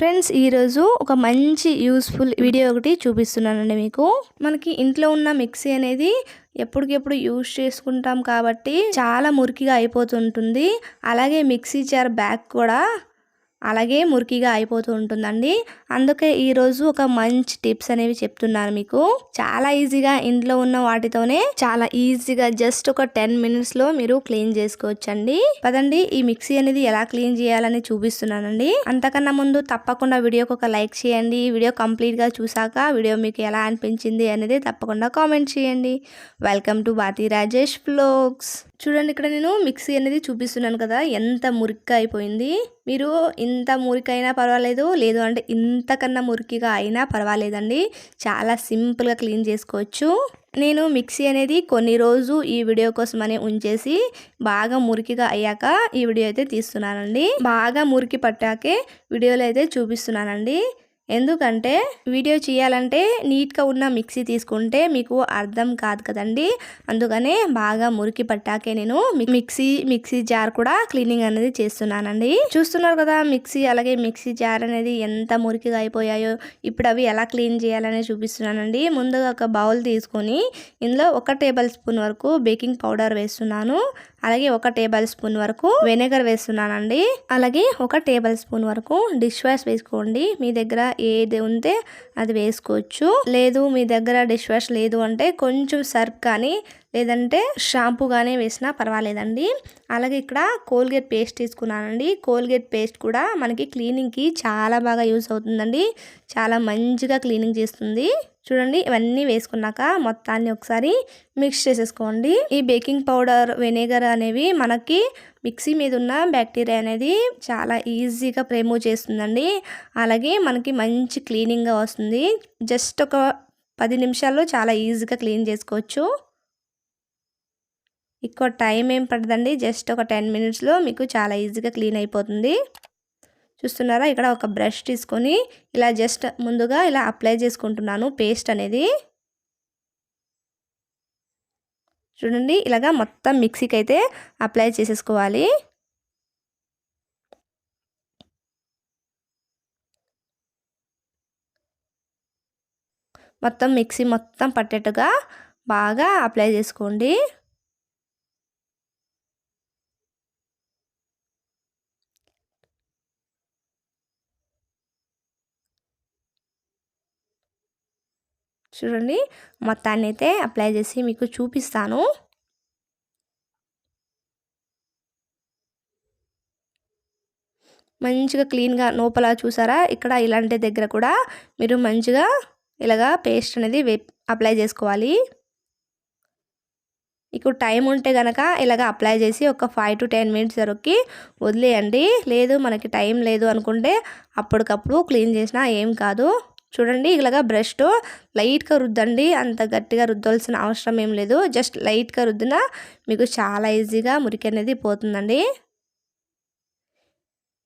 Friends ఈరోజు ఒక మంచి యూస్ఫుల్ వీడియో ఒకటి చూపిస్తున్నానండి మీకు. మనకి ఇంట్లో ఉన్న మిక్సీ అనేది ఎప్పటికెప్పుడు యూజ్ చేసుకుంటాం కాబట్టి చాలా మురికిగా అయిపోతుంటుంది. అలాగే మిక్సీ జార్ బ్యాగ్ కూడా అలాగే మురికిగా అయిపోతూ ఉంటుందండి. అందుకే ఈరోజు ఒక మంచి టిప్స్ అనేవి చెప్తున్నాను మీకు. చాలా ఈజీగా ఇంట్లో ఉన్న వాటితోనే చాలా ఈజీగా జస్ట్ ఒక 10 minutes లో మీరు క్లీన్ చేసుకోవచ్చండి. పదండి ఈ మిక్సీ అనేది ఎలా క్లీన్ చేయాలని చూపిస్తున్నానండి. అంతకన్నా ముందు తప్పకుండా వీడియోకి ఒక లైక్ చేయండి. వీడియో కంప్లీట్ గా చూసాక వీడియో మీకు ఎలా అనిపించింది అనేది తప్పకుండా కామెంట్ చేయండి. Welcome to Bharati Rajesh vlogs. చూడండి, ఇక్కడ నేను మిక్సీ అనేది చూపిస్తున్నాను కదా, ఎంత మురికిగా అయిపోయింది. మీరు ఇంత మురికైనా పర్వాలేదు, లేదు అంటే ఇంతకన్నా మురికిగా అయినా పర్వాలేదండి. చాలా సింపుల్గా క్లీన్ చేసుకోవచ్చు. నేను మిక్సీ అనేది కొన్ని రోజు ఈ వీడియో కోసమని ఉంచేసి బాగా మురికిగా అయ్యాక ఈ వీడియో అయితే తీస్తున్నానండి. బాగా మురికి పట్టాకే వీడియోలో అయితే చూపిస్తున్నానండి. ఎందుకంటే వీడియో చేయాలంటే నీట్గా ఉన్న మిక్సీ తీసుకుంటే మీకు అర్థం కాదు కదండి. అందుకనే బాగా మురికి పట్టాకే నేను మిక్సీ జార్ కూడా క్లీనింగ్ అనేది చేస్తున్నానండి. చూస్తున్నారు కదా మిక్సీ, అలాగే మిక్సీ జార్ అనేది ఎంత మురికిగా అయిపోయాయో. ఇప్పుడు అవి ఎలా క్లీన్ చేయాలని చూపిస్తున్నానండి. ముందుగా ఒక బౌల్ తీసుకొని ఇందులో 1 టేబుల్ స్పూన్ వరకు బేకింగ్ పౌడర్ వేస్తున్నాను. అలాగే 1 టేబుల్ స్పూన్ వరకు వెనిగర్ వేస్తున్నానండి. అలాగే 1 టేబుల్ స్పూన్ వరకు డిష్ వాష్ వేసుకోండి. మీ దగ్గర ఏది ఉంటే అది వేసుకోవచ్చు. లేదు మీ దగ్గర డిష్ వాష్ లేదు అంటే కొంచెం సర్ఫ్ కానీ లేదంటే షాంపూ కానీ వేసినా పర్వాలేదండి. అలాగే ఇక్కడ కోల్గేట్ పేస్ట్ తీసుకున్నానండి. కోల్గేట్ పేస్ట్ కూడా మనకి క్లీనింగ్కి చాలా బాగా యూస్ అవుతుందండి. చాలా మంచిగా క్లీనింగ్ చేస్తుంది. చూడండి, ఇవన్నీ వేసుకున్నాక మొత్తాన్ని ఒకసారి మిక్స్ చేసేసుకోండి. ఈ బేకింగ్ పౌడర్, వెనిగర్ అనేవి మనకి మిక్సీ మీద ఉన్న బ్యాక్టీరియా అనేది చాలా ఈజీగా రిమూవ్ చేస్తుందండి. అలాగే మనకి మంచి క్లీనింగ్గా వస్తుంది. జస్ట్ ఒక 10 నిమిషాల్లో చాలా ఈజీగా క్లీన్ చేసుకోవచ్చు. ఎక్కువ టైం ఏం పడదండి. జస్ట్ ఒక 10 minutesలో మీకు చాలా ఈజీగా క్లీన్ అయిపోతుంది. చూస్తున్నారా, ఇక్కడ ఒక బ్రష్ తీసుకొని ఇలా జస్ట్ ముందుగా ఇలా అప్లై చేసుకుంటున్నాను పేస్ట్ అనేది. చూడండి, ఇలాగా మొత్తం మిక్సీకి అయితే అప్లై చేసేసుకోవాలి. మొత్తం మిక్సీ మొత్తం పట్టేట్టుగా బాగా అప్లై చేసుకోండి. చూడండి, మొత్తాన్ని అయితే అప్లై చేసి మీకు చూపిస్తాను. మంచిగా క్లీన్గా లోపల చూసారా, ఇక్కడ ఇలాంటి దగ్గర కూడా మీరు మంచిగా ఇలాగా పేస్ట్ అనేది అప్లై చేసుకోవాలి. ఇప్పుడు టైం ఉంటే కనుక ఇలాగ అప్లై చేసి ఒక 5 to 10 minutes వరకు వదిలేయండి. లేదు మనకి టైం లేదు అనుకుంటే అప్పటికప్పుడు క్లీన్ చేసినా ఏం కాదు. చూడండి, ఇలాగ బ్రష్తో లైట్గా రుద్దండి. అంత గట్టిగా రుద్దాల్సిన అవసరం ఏం లేదు. జస్ట్ లైట్గా రుద్దినా మీకు చాలా ఈజీగా మురికి అనేది పోతుందండి.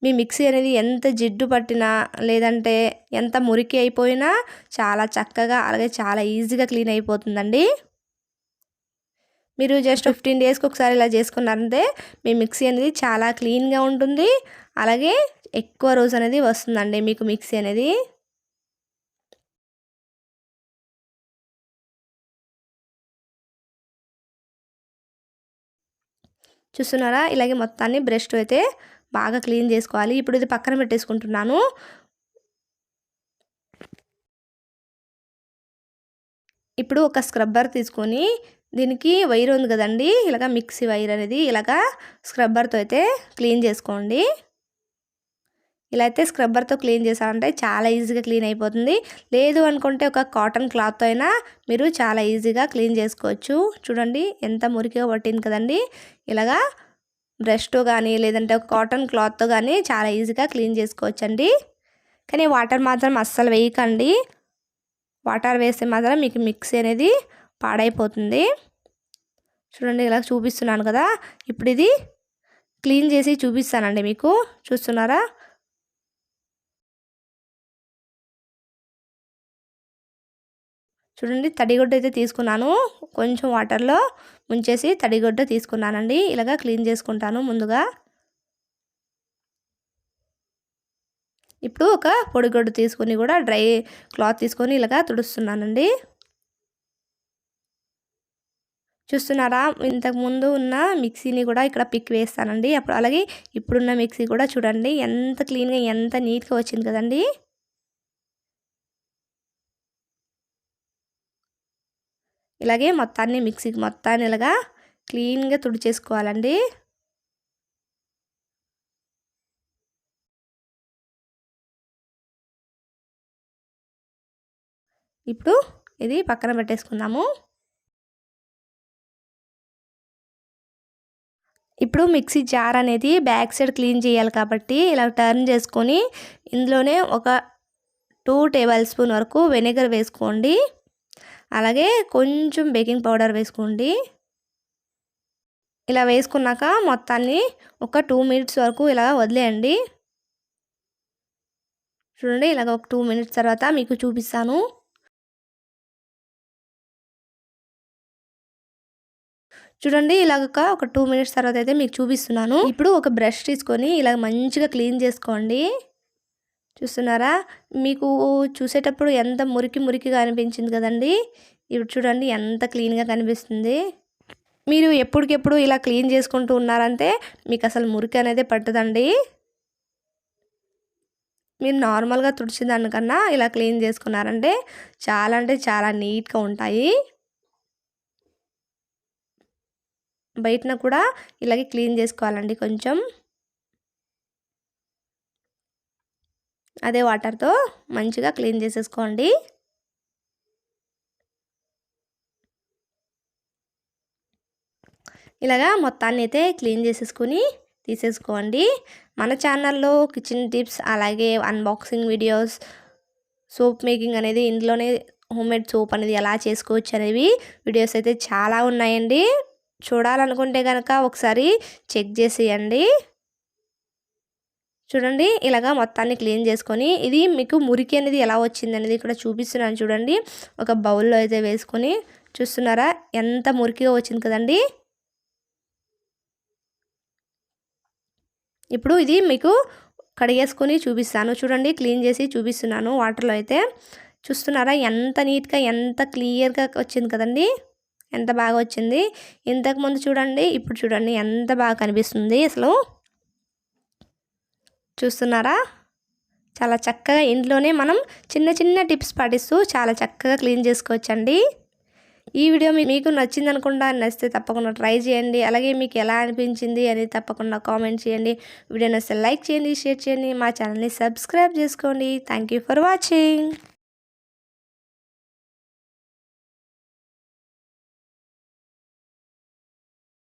మీ మిక్సీ అనేది ఎంత జిడ్డు పట్టినా లేదంటే ఎంత మురికి అయిపోయినా చాలా చక్కగా అలాగే చాలా ఈజీగా క్లీన్ అయిపోతుందండి. మీరు జస్ట్ 15 daysకి ఒకసారి ఇలా చేసుకున్నారంటే మీ మిక్సీ అనేది చాలా క్లీన్గా ఉంటుంది. అలాగే ఎక్కువ రోజు అనేది వస్తుందండి మీకు మిక్సీ అనేది. చూస్తున్నారా, ఇలాగే మొత్తాన్ని బ్రష్తో అయితే బాగా క్లీన్ చేసుకోవాలి. ఇప్పుడు ఇది పక్కన పెట్టేసుకుంటున్నాను. ఇప్పుడు ఒక స్క్రబ్బర్ తీసుకొని దీనికి వైర్ ఉంది కదండి, ఇలాగ మిక్సీ వైర్ అనేది ఇలాగ స్క్రబ్బర్తో అయితే క్లీన్ చేసుకోండి. ఇలా అయితే స్క్రబ్బర్తో క్లీన్ చేసామంటే చాలా ఈజీగా క్లీన్ అయిపోతుంది. లేదు అనుకుంటే ఒక కాటన్ క్లాత్తో అయినా మీరు చాలా ఈజీగా క్లీన్ చేసుకోవచ్చు. చూడండి, ఎంత మురికిగా పట్టింది కదండి. ఇలాగా బ్రష్తో కానీ లేదంటే ఒక కాటన్ క్లాత్తో కానీ చాలా ఈజీగా క్లీన్ చేసుకోవచ్చండి. కానీ వాటర్ మాత్రం అస్సలు వేయకండి. వాటర్ వేస్తే మాత్రం మీకు మిక్సీ అనేది పాడైపోతుంది. చూడండి, ఇలా చూపిస్తున్నాను కదా. ఇప్పుడు ఇది క్లీన్ చేసి చూపిస్తానండి మీకు. చూస్తున్నారా, చూడండి తడిగుడ్డ అయితే తీసుకున్నాను. కొంచెం వాటర్లో ముంచేసి తడిగుడ్డ తీసుకున్నానండి. ఇలాగా క్లీన్ చేసుకుంటాను ముందుగా. ఇప్పుడు ఒక పొడిగుడ్డు తీసుకొని కూడా డ్రై క్లాత్ తీసుకొని ఇలాగా తుడుస్తున్నానండి. చూస్తున్నారా, ఇంతకుముందు ఉన్న మిక్సీని కూడా ఇక్కడ పిక్ వేస్తానండి. అప్పుడు అలాగే ఇప్పుడున్న మిక్సీ కూడా చూడండి ఎంత క్లీన్గా ఎంత నీట్గా వచ్చింది కదండి. ఇలాగే మొత్తాన్ని మిక్సీకి మొత్తాన్ని ఇలాగా క్లీన్గా తుడిచేసుకోవాలండి. ఇప్పుడు ఇది పక్కన పెట్టేసుకుందాము. ఇప్పుడు మిక్సీ జార్ అనేది బ్యాక్ సైడ్ క్లీన్ చేయాలి కాబట్టి ఇలా టర్న్ చేసుకొని ఇందులోనే ఒక 2 టేబుల్ స్పూన్ వరకు వెనిగర్ వేసుకోండి. అలాగే కొంచెం బేకింగ్ పౌడర్ వేసుకోండి. ఇలా వేసుకున్నాక మొత్తాన్ని ఒక 2 మినిట్స్ వరకు ఇలా వదిలేయండి. చూడండి, ఇలాగ ఒక 2 మినిట్స్ తర్వాత మీకు చూపిస్తాను. చూడండి, ఇలాగ ఒక 2 మినిట్స్ తర్వాత అయితే మీకు చూపిస్తున్నాను. ఇప్పుడు ఒక బ్రష్ తీసుకొని ఇలా మంచిగా క్లీన్ చేసుకోండి. చూస్తున్నారా, మీకు చూసేటప్పుడు ఎంత మురికిగా అనిపించింది కదండి. ఇప్పుడు చూడండి ఎంత క్లీన్గా కనిపిస్తుంది. మీరు ఎప్పటికెప్పుడు ఇలా క్లీన్ చేసుకుంటూ ఉన్నారంటే మీకు అసలు మురికి అనేది పట్టదండి. మీరు నార్మల్గా తుడిచిన దానికన్నా ఇలా క్లీన్ చేసుకున్నారంటే చాలా అంటే చాలా నీట్గా ఉంటాయి. బయటన కూడా ఇలాగే క్లీన్ చేసుకోవాలండి. కొంచెం అదే వాటర్తో మంచిగా క్లీన్ చేసేసుకోండి. ఇలాగా మొత్తాన్ని అయితే క్లీన్ చేసేసుకొని తీసేసుకోండి. మన ఛానల్లో కిచెన్ టిప్స్ అలాగే అన్బాక్సింగ్ వీడియోస్, సోప్ మేకింగ్ అనేది ఇందులోనే హోమ్మేడ్ సోప్ అనేది ఎలా చేసుకోవచ్చు అనేవి వీడియోస్ అయితే చాలా ఉన్నాయండి. చూడాలనుకుంటే కనుక ఒకసారి చెక్ చేసేయండి. చూడండి, ఇలాగా మొత్తాన్ని క్లీన్ చేసుకొని ఇది మీకు మురికి అనేది ఎలా వచ్చింది అనేది ఇక్కడ చూపిస్తున్నాను. చూడండి, ఒక బౌల్లో అయితే వేసుకొని చూస్తున్నారా ఎంత మురికిగా వచ్చింది కదండి. ఇప్పుడు ఇది మీకు కడిగేసుకొని చూపిస్తాను. చూడండి, క్లీన్ చేసి చూపిస్తున్నాను వాటర్లో అయితే. చూస్తున్నారా ఎంత నీట్గా ఎంత క్లియర్గా వచ్చింది కదండి. ఎంత బాగా వచ్చింది. ఇంతకుముందు చూడండి, ఇప్పుడు చూడండి ఎంత బాగా కనిపిస్తుంది అసలు. చూస్తున్నారా, చాలా చక్కగా ఇంట్లోనే మనం చిన్న టిప్స్ పాటిస్తూ చాలా చక్కగా క్లీన్ చేసుకోవచ్చండి. ఈ వీడియో మీకు నచ్చింది అనుకుంటా. నచ్చితే తప్పకుండా ట్రై చేయండి. అలాగే మీకు ఎలా అనిపించింది అనేది తప్పకుండా కామెంట్ చేయండి. వీడియో నచ్చితే లైక్ చేయండి, షేర్ చేయండి, మా ఛానల్ని సబ్స్క్రైబ్ చేసుకోండి. Thank you for watching.